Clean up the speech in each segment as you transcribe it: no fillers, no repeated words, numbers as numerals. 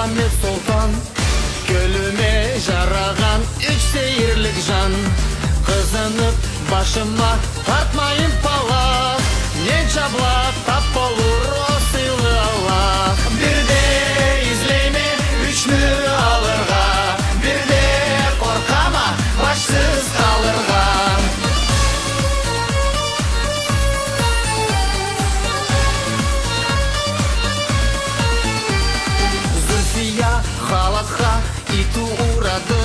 Мұхаммед Солтан, көліме жараған үш сейірлік жан. Қызынып башыма тартмайын палақ, не жабла тап болур осылы Аллах. Бірде излейме үшні алырға, бірде қорқама башсыз қалырға. Зүлфия халатқа иту урады,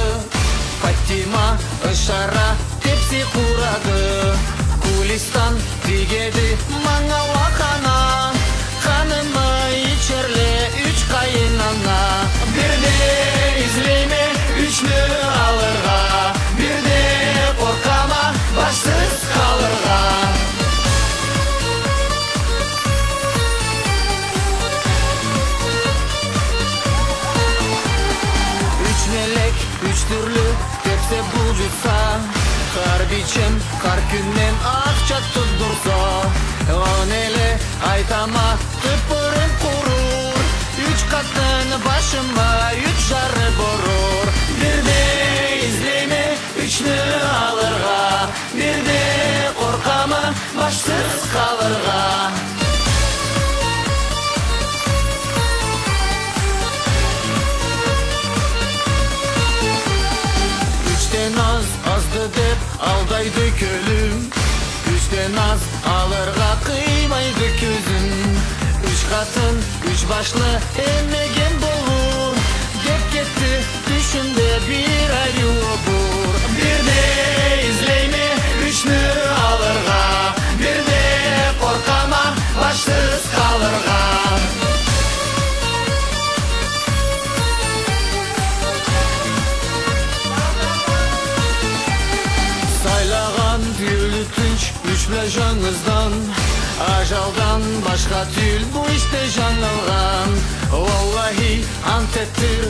Фатима ышара тепси құрады. Кулистан тигеді маңа лақана, қанымы ичерле үш қайынана. Бірде излейме үшні алырға, бірде қорқама башсыз қалырға. Үш мелек, үш түрлі тепсе бұл жұтса, қар бичем, қар күннен ақша тұтдырса. Он елі айтама түпірін құрур, үш қатын башыма үш жары бұрыр. Бірде излейме үшні алырға, бірде қорқама башсыз қалырға. Үштен азды деп алдайды көлім, үштен аз алырға қимайды көзім. Үш қатын, үш башлы емеген болур, деп кетті түшінде бір аюы бұр. Бірде излейме үшні алырға, бірде қорқама башсыз қалырға. Сайлаған түйілі түнш үшлі жаңыздан, ажалдан башқа түйіл бұл іште жаңылған. Аллахи ант еттір